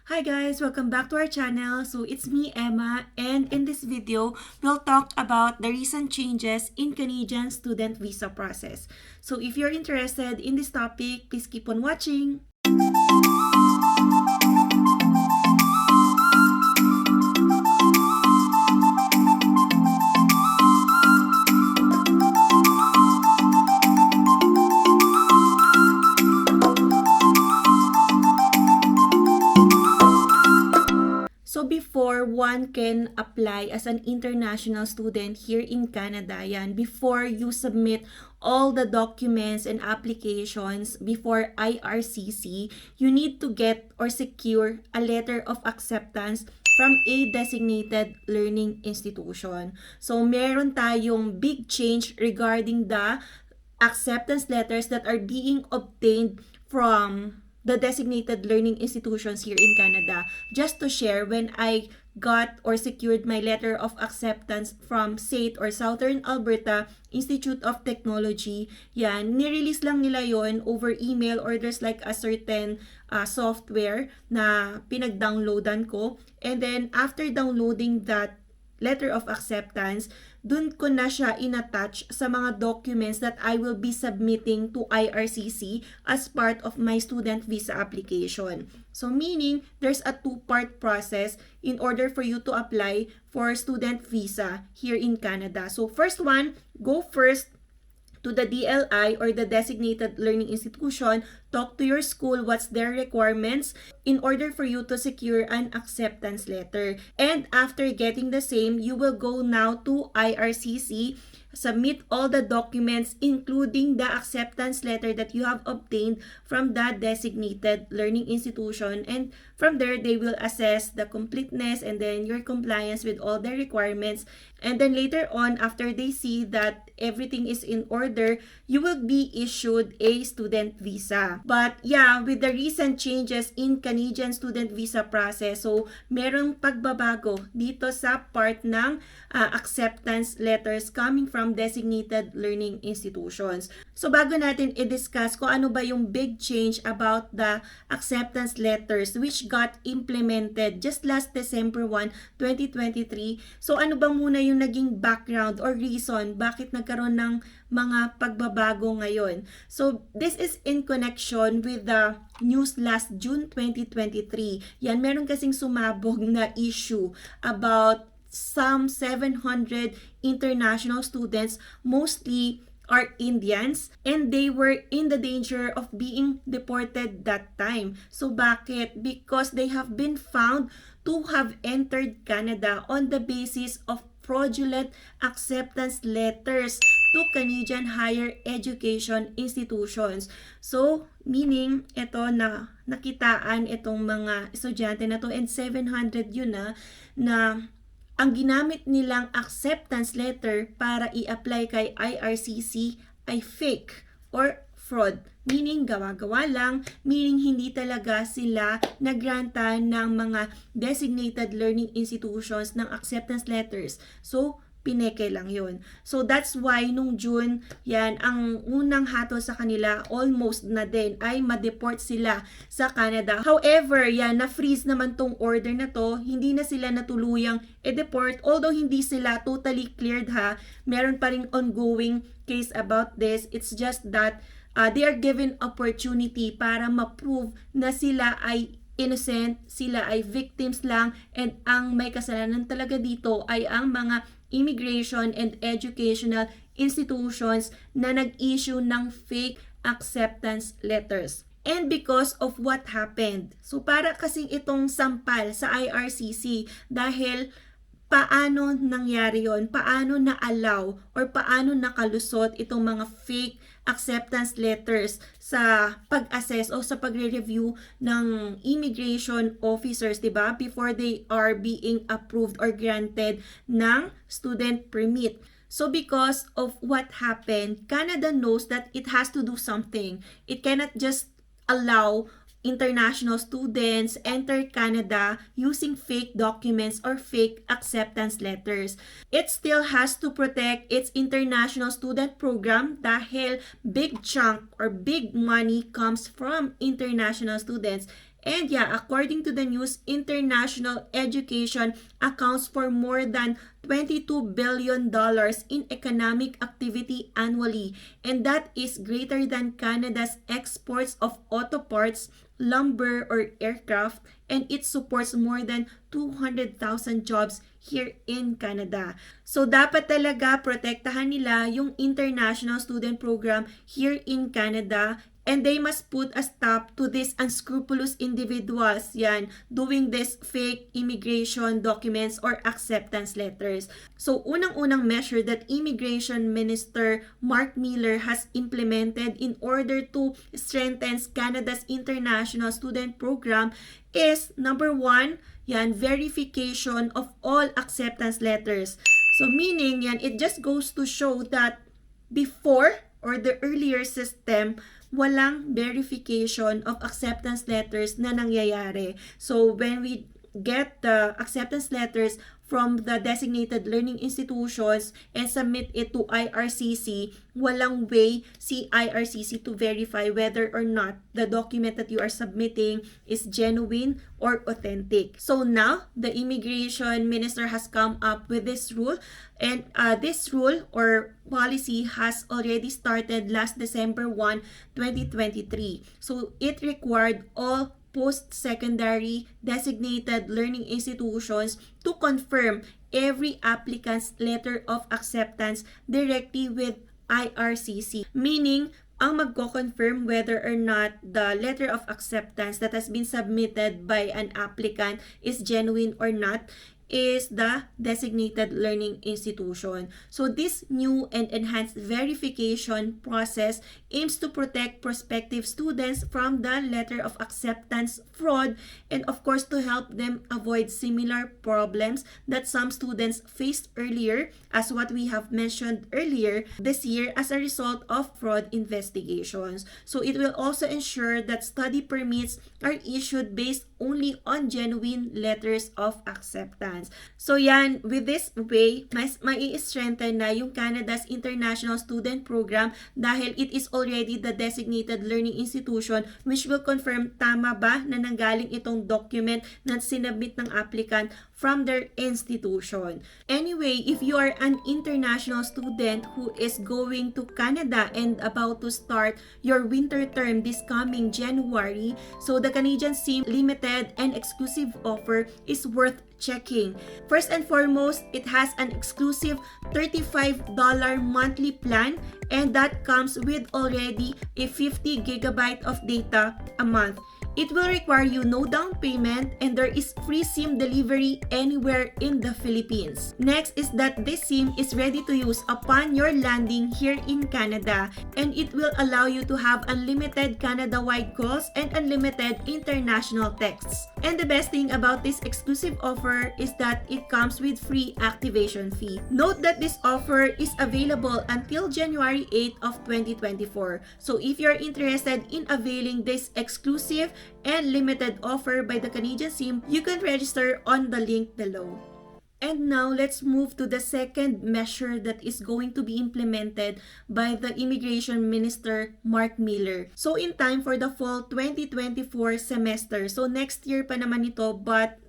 Hi guys, welcome back to our channel. So it's me, Emma, and in this video, we'll talk about the recent changes in Canadian student visa process. So if you're interested in this topic, please keep on watching. So before one can apply as an international student here in Canada, before you submit all the documents and applications before IRCC, you need to get or secure a letter of acceptance from a designated learning institution. So meron tayong big change regarding the acceptance letters that are being obtained from the designated learning institutions here in Canada. Just to share, when I got or secured my letter of acceptance from SAIT or Southern Alberta Institute of Technology, nirelease lang nila yon over email or there's like a certain software na pinag-downloadan ko. And then after downloading that letter of acceptance, dun ko na siya inattach sa mga documents that I will be submitting to IRCC as part of my student visa application. So meaning, there's a two-part process in order for you to apply for student visa here in Canada. So first one, go first to the DLI or the designated learning institution, talk to your school what's their requirements in order for you to secure an acceptance letter. And after getting the same, you will go now to IRCC, submit all the documents including the acceptance letter that you have obtained from that designated learning institution, and from there they will assess the completeness and then your compliance with all the requirements. And then later on, after they see that everything is in order, you will be issued a student visa. But with the recent changes in Canadian student visa process, so merong pagbabago dito sa part ng acceptance letters coming from designated learning institutions. So bago natin i-discuss kung ano ba yung big change about the acceptance letters which got implemented just last December 1, 2023. So ano ba muna yung naging background or reason bakit nagkaroon ng mga pagbabago ngayon? So this is in connection with the news last June 2023. Meron kasing sumabog na issue about some 700 international students, mostly are Indians, and they were in the danger of being deported that time. So bakit? Because they have been found to have entered Canada on the basis of fraudulent acceptance letters to Canadian higher education institutions. So, meaning, ito na nakitaan itong mga estudyante na to, and 700 yun na ang ginamit nilang acceptance letter para i-apply kay IRCC ay fake or fraud. Meaning, gawa-gawa lang, meaning hindi talaga sila nagranta ng mga designated learning institutions ng acceptance letters. So, pineke lang yun. So that's why nung June, ang unang hatol sa kanila almost na din ay ma-deport sila sa Canada. However, na-freeze naman tong order na to, hindi na sila natuluyang i-deport, although hindi sila totally cleared meron pa ring ongoing case about this. It's just that they are given opportunity para ma-prove na sila ay innocent, sila ay victims lang, and ang may kasalanan talaga dito ay ang mga immigration and educational institutions na nag-issue ng fake acceptance letters. And because of what happened, so para kasing itong sampal sa IRCC dahil paano nangyari yon, paano na-allow or paano nakalusot itong mga fake acceptance letters sa pag-assess o sa pagre-review ng immigration officers, diba? Before they are being approved or granted ng student permit. So because of what happened, Canada knows that it has to do something. It cannot just allow international students enter Canada using fake documents or fake acceptance letters. It still has to protect its international student program dahil big chunk or big money comes from international students. And yeah, according to the news, international education accounts for more than $22 billion in economic activity annually. And that is greater than Canada's exports of auto parts, lumber, or aircraft. And it supports more than 200,000 jobs here in Canada. So dapat talaga protektahan nila yung international student program here in Canada, and they must put a stop to these unscrupulous individuals doing this fake immigration documents or acceptance letters. So unang-unang measure that Immigration Minister Mark Miller has implemented in order to strengthen Canada's international student program is number 1, verification of all acceptance letters. So meaning it just goes to show that before or the earlier system, walang verification of acceptance letters na nangyayari. So when we get the acceptance letters from the designated learning institutions and submit it to IRCC, walang way si IRCC to verify whether or not the document that you are submitting is genuine or authentic. So now, the Immigration Minister has come up with this rule, and this rule or policy has already started last December 1, 2023. So it required all post-secondary designated learning institutions to confirm every applicant's letter of acceptance directly with IRCC. Meaning, ang magko-confirm whether or not the letter of acceptance that has been submitted by an applicant is genuine or not is the designated learning institution. So this new and enhanced verification process aims to protect prospective students from the letter of acceptance fraud, and of course to help them avoid similar problems that some students faced earlier, as what we have mentioned earlier this year, as a result of fraud investigations. So it will also ensure that study permits are issued based only on genuine letters of acceptance. So with this way, mas mai-strengthen na yung Canada's International Student Program dahil it is already the designated learning institution which will confirm tama ba na nanggaling itong document na sinabit ng applicant from their institution. Anyway, if you are an international student who is going to Canada and about to start your winter term this coming January, so the Canadian SIM limited and exclusive offer is worth checking. First and foremost, it has an exclusive $35 monthly plan, and that comes with already a 50 gigabyte of data a month. It will require you no down payment, and there is free SIM delivery anywhere in the Philippines. Next is that this SIM is ready to use upon your landing here in Canada, and it will allow you to have unlimited Canada-wide calls and unlimited international texts. And the best thing about this exclusive offer is that it comes with free activation fee. Note that this offer is available until January 8 of 2024. So if you're interested in availing this exclusive and limited offer by the Canadian SIM, you can register on the link below. And now, let's move to the second measure that is going to be implemented by the Immigration Minister, Mark Miller. So, in time for the fall 2024 semester. So, next year pa naman ito, but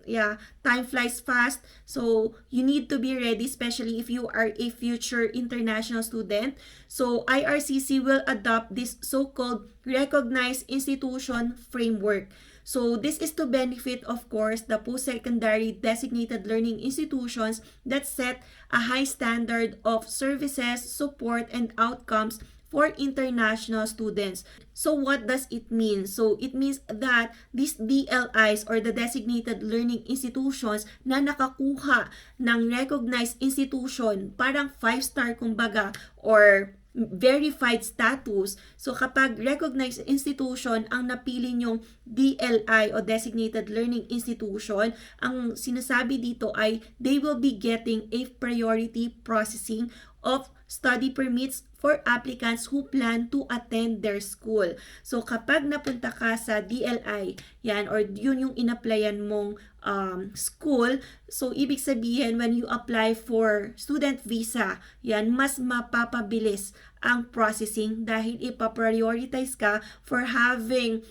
time flies fast. So, you need to be ready, especially if you are a future international student. So, IRCC will adopt this so-called Recognized Institution Framework. So this is to benefit, of course, the post-secondary designated learning institutions that set a high standard of services, support, and outcomes for international students. So what does it mean? So it means that these DLIs or the designated learning institutions na nakakuha ng recognized institution, parang 5-star kumbaga, or verified status. So kapag recognized institution ang napili nyong DLI o designated learning institution, ang sinasabi dito ay they will be getting a priority processing of study permits for applicants who plan to attend their school. So kapag napunta ka sa DLI, or yun yung inapplyan mong school, so ibig sabihin when you apply for student visa, mas mapapabilis ang processing dahil ipaprioritize ka for having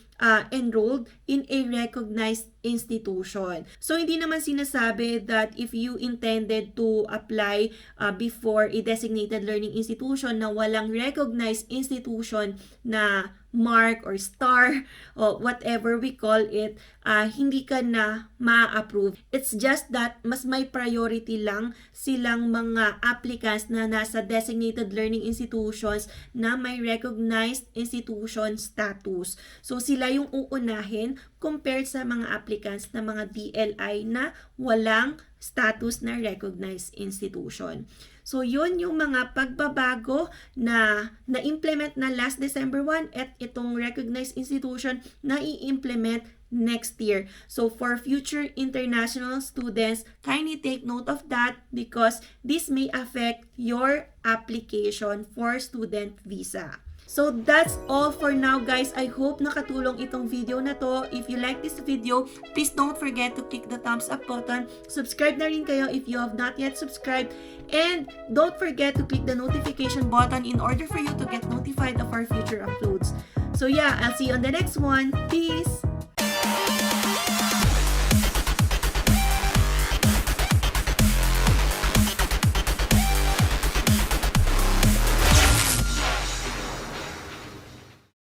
enrolled in a recognized institution. So, hindi naman sinasabi that if you intended to apply before a designated learning institution na walang recognized institution na mark or star or whatever we call it, hindi ka na ma-approve. It's just that mas may priority lang silang mga applicants na nasa designated learning institutions na may recognized institution status. So sila yung uunahin compared sa mga applicants na mga DLI na walang status na recognized institution. So, yun yung mga pagbabago na na-implement na last December 1 at itong recognized institution na i-implement next year. So, for future international students, kindly take note of that because this may affect your application for student visa. So that's all for now, guys. I hope nakatulong itong video na to. If you like this video, please don't forget to click the thumbs up button. Subscribe na rin kayo if you have not yet subscribed. And don't forget to click the notification button in order for you to get notified of our future uploads. So yeah, I'll see you on the next one. Peace!